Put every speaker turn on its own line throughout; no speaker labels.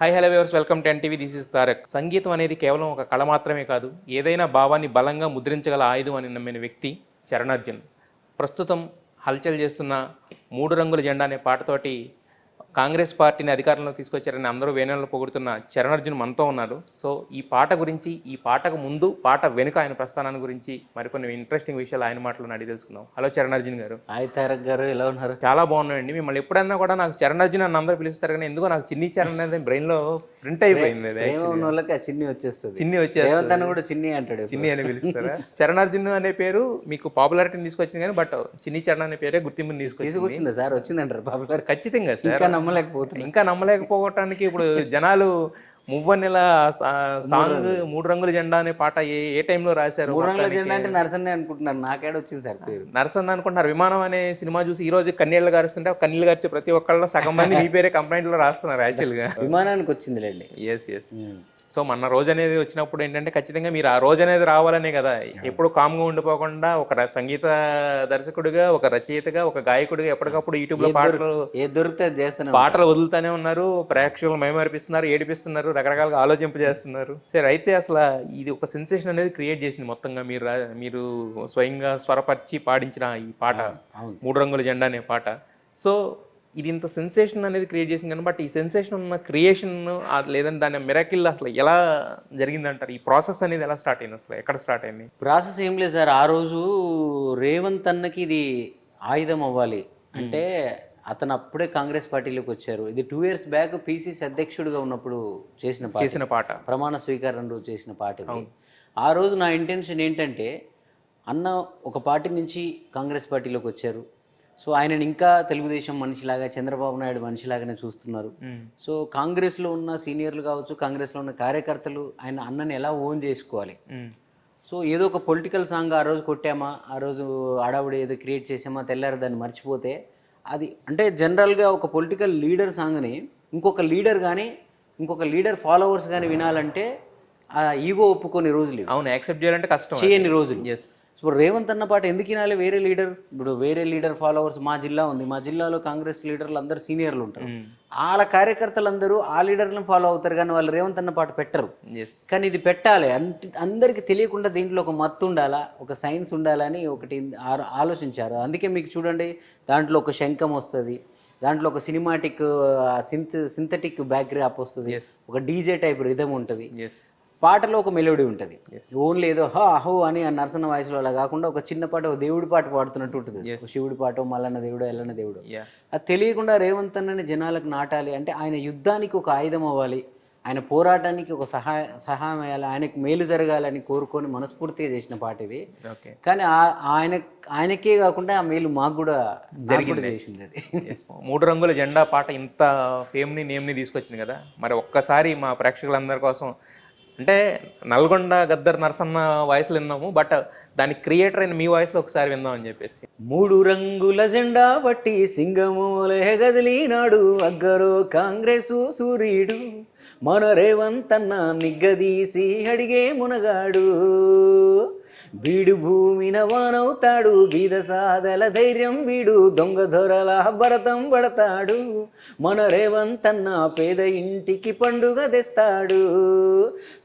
Hi hello viewers, welcome to NTV. This is Tarak. సంగీతం అనేది కేవలం ఒక కళ మాత్రమే కాదు, ఏదైనా భావాన్ని బలంగా ముద్రించగల ఆయుధం అని నమ్మిన వ్యక్తి చరణ్. ప్రస్తుతం హల్చల్ చేస్తున్న మూడు రంగుల జెండా అనే పాటతోటి కాంగ్రెస్ పార్టీని అధికారంలో తీసుకొచ్చారని అందరూ వేణులను పొగుడుతున్న చరణ్ మనతో ఉన్నారు. సో ఈ పాట గురించి, ఈ పాటకు ముందు పాట వెనుక ఆయన ప్రస్థానాన్ని గురించి మరికొన్ని ఇంట్రెస్టింగ్ విషయాలు ఆయన మాటలను అడిగి తెలుసుకుందాం. హలో చరణ్ గారు.
హాయ్ తారక్ గారు, ఎలా ఉన్నారు?
చాలా బాగున్నాయండి. మిమ్మల్ని ఎప్పుడైనా కూడా నాకు చరణ్ అని అందరూ పిలుస్తారు, కానీ ఎందుకో నాకు చిన్ని చరణ్ అనేది బ్రెయిన్లో ప్రింట్ అయిపోయింది.
ఉన్న వాళ్ళకి ఆ చిన్ని వచ్చేస్తుంది.
చిన్ని వచ్చేస్తుంది
కూడా చిన్ని అంటాడు,
చిన్ని అని పిలుస్తారా? చరణ్ అనే పేరు మీకు పాపులారిటీని తీసుకొచ్చింది, కానీ బట్ చిన్ని చరణ్ అనే పేరే గుర్తింపుని
తీసుకొచ్చిందా సార్? వచ్చిందంటారు పాపులార్.
ఖచ్చితంగా సార్. ఇంకా నమ్మలేకపోవటానికి ఇప్పుడు జనాలు మువ్వన్నెల సాంగ్ మూడు రంగుల జెండా అనే పాట ఏ టైంలో రాశారు?
మూడు రంగుల జెండా అంటే నరసన్న అనుకుంటున్నారు. నాకేడ వచ్చింది సార్ పేరు?
నరసన్న అనుకుంటున్నారు. విమానం అనే సినిమా చూసి ఈ రోజు కన్నీళ్ళు గారుస్తుంటే కన్నీళ్ళు గారిచే ప్రతి ఒక్కళ్ళు సగం మంది మీ పేరే కంప్లైంట్ లో రాస్తున్నారు. యాక్చువల్ గా
విమానానికి వచ్చిందిలేండి.
ఎస్. సో మన రోజు అనేది వచ్చినప్పుడు ఏంటంటే ఖచ్చితంగా మీరు ఆ రోజు అనేది రావాలనే కదా, ఎప్పుడు కామ్గా ఉండిపోకుండా ఒక సంగీత దర్శకుడిగా, ఒక రచయితగా, ఒక గాయకుడిగా ఎప్పటికప్పుడు యూట్యూబ్ లో పాటలు వదులుతానే ఉన్నారు. ప్రేక్షకులు మైమరిపిస్తున్నారు, ఏడిపిస్తున్నారు, రకరకాలుగా ఆలోచింపజేస్తున్నారు. సరే, అయితే అసలు ఇది ఒక సెన్సేషన్ అనేది క్రియేట్ చేసింది మొత్తంగా. మీరు స్వయంగా స్వరపరిచి పాడించిన ఈ పాట మూడు రంగుల జెండా అనే పాట. సో ఇది ఇంత సెన్సేషన్ అనేది క్రియేట్ చేసింది కానీ, బట్ ఈ సెన్సేషన్ ఉన్న క్రియేషన్ లేదంటే దాని మిరాకిల్ అసలు ఎలా జరిగిందంటారు? ఈ ప్రాసెస్ అనేది ఎలా స్టార్ట్ అయింది? అసలు ఎక్కడ స్టార్ట్ అయింది
ప్రాసెస్? ఏం లేదు సార్, ఆ రోజు రేవంత్ అన్నకి ఇది ఆయుధం అవ్వాలి అంటే అతను అప్పుడే కాంగ్రెస్ పార్టీలోకి వచ్చారు. ఇది 2 years బ్యాక్ పిసిసి అధ్యక్షుడిగా ఉన్నప్పుడు చేసిన పాట, ప్రమాణ స్వీకారం రోజు చేసిన పాట ఇది. ఆ రోజు నా ఇంటెన్షన్ ఏంటంటే, అన్న ఒక పార్టీ నుంచి కాంగ్రెస్ పార్టీలోకి వచ్చారు. సో ఆయనని ఇంకా తెలుగుదేశం మనిషిలాగా, చంద్రబాబు నాయుడు మనిషిలాగానే చూస్తున్నారు. సో కాంగ్రెస్లో ఉన్న సీనియర్లు కావచ్చు, కాంగ్రెస్లో ఉన్న కార్యకర్తలు అన్నని ఎలా ఓన్ చేసుకోవాలి. సో ఏదో ఒక పొలిటికల్ సాంగ్ ఆ రోజు కొట్టామా, ఆ రోజు ఆడావుడి ఏదో క్రియేట్ చేసామా, తెల్లారు దాన్ని మర్చిపోతే అది అంటే జనరల్గా ఒక పొలిటికల్ లీడర్ సాంగ్ని ఇంకొక లీడర్ కానీ, ఇంకొక లీడర్ ఫాలోవర్స్ కానీ వినాలంటే ఆ ఈగో ఒప్పుకొని రోజులు,
అవును, యాక్సెప్ట్ చేయాలంటే కష్టం,
చేయని రోజులు. ఇప్పుడు రేవంత్ అన్న పాట ఎందుకు వినాలి? వేరే లీడర్ ఫాలోవర్స్ మా జిల్లా ఉంది, మా జిల్లాలో కాంగ్రెస్ లీడర్లు అందరూ సీనియర్లు ఉంటారు, వాళ్ళ కార్యకర్తలందరూ ఆ లీడర్లను ఫాలో అవుతారు, కానీ వాళ్ళు రేవంత్ అన్న పాట పెట్టరు. కానీ ఇది పెట్టాలి, అందరికీ తెలియకుండా దీంట్లో ఒక మత్తు ఉండాలా, ఒక సైన్స్ ఉండాలని ఒకటి ఆలోచించారు. అందుకే మీకు చూడండి, దాంట్లో ఒక శంఖం వస్తుంది, దాంట్లో ఒక సినిమాటిక్ సింథటిక్ బ్యాక్గ్రాప్ వస్తుంది, ఒక డీజే టైప్ రిథమ్ ఉంటుంది, పాటలో ఒక మెలోడీ ఉంటుంది. ఓన్లీ ఏదో హో అని ఆ నరసన్న వాయిస్లో అలా కాకుండా ఒక చిన్న పాట, ఒక దేవుడి పాట పాడుతున్నట్టు ఉంటుంది. శివుడి పాట, మల్లన్న దేవుడు, ఎల్లన్న దేవుడు. అది తెలియకుండా రేవంత్ అన్నని జనాలకు నాటాలి అంటే, ఆయన యుద్ధానికి ఒక ఆయుధం అవ్వాలి, ఆయన పోరాటానికి ఒక సహాయం అయ్యాలి, ఆయనకు మేలు జరగాలని కోరుకొని మనస్ఫూర్తిగా చేసిన పాట ఇది. కానీ ఆయనకే కాకుండా ఆ మేలు మాకు కూడా చేసింది అది.
మూడు రంగుల జెండా పాట ఇంత ఫేమ్ని, నేమ్ని తీసుకొచ్చింది కదా. మరి ఒక్కసారి మా ప్రేక్షకులందరి కోసం, అంటే నల్గొండ గద్దర్ నరసన్న వాయిస్లో విన్నాము, బట్ దాని క్రియేటర్ అయిన మీ వాయిస్లో ఒకసారి విందాం అని చెప్పేసి.
మూడు రంగుల జెండా బట్టి సింగమూలే గదిలినాడు, అగ్గరు కాంగ్రెసు సూర్యుడు, మన రేవంత్ అన్న నిగ్గదీసి అడిగే మునగాడు, వీడు భూమిన వానవుతాడు, బీద సాదల ధైర్యం వీడు, దొంగ దొరల భరతం పడతాడు, మన రేవంత్ అన్న పేద ఇంటికి పండుగ తెస్తాడు,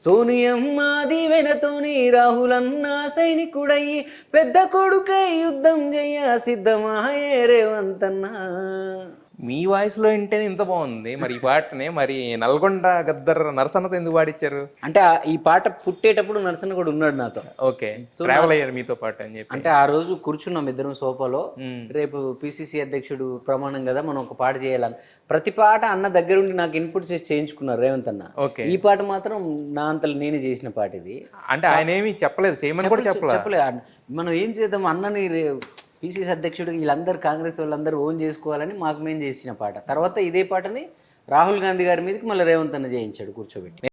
సోనియమ్మ దీవెనతోని రాహులన్న సైనికుడయ్యి పెద్ద కొడుకై యుద్ధం చెయ్య సిద్ధమాయే రేవంత్ అన్న.
మీ వాయిస్లో వింటేనే ఇంత బాగుంది, మరి ఈ పాటనే మరి నల్గొండ గద్దర్ నరసన్నతో ఎందుకు పాడించారు?
అంటే ఈ పాట పుట్టేటప్పుడు నరసన్న కూడా ఉన్నాడు నాతో.
ఓకే, ట్రావెల్ అయ్యారు మీతో పాటు అని చెప్పి.
అంటే ఆ రోజు కూర్చున్నాం ఇద్దరం సోఫాలో, రేపు పిసిసి అధ్యక్షుడు ప్రమాణం కదా, మనం ఒక పాట చేయాలని. ప్రతి పాట అన్న దగ్గరుండి నాకు ఇన్పుట్ చేసి చేయించుకున్నారు రేవంత్ అన్న. ఈ పాట మాత్రం నా అంతలో నేనే చేసిన పాట ఇది.
అంటే ఆయన ఏమి చెప్పలేదు, చేయమని కూడా
చెప్పలేదు. మనం ఏం చేద్దాం, అన్నని పిసిసి అధ్యక్షుడు వీళ్ళందరూ కాంగ్రెస్ వాళ్ళందరూ ఓన్ చేసుకోవాలని మాకు మేము చేసిన పాట. తర్వాత ఇదే పాటని రాహుల్ గాంధీ గారి మీదకి మళ్ళీ రేవంత్ అన్న చేయించాడు కూర్చోబెట్టి.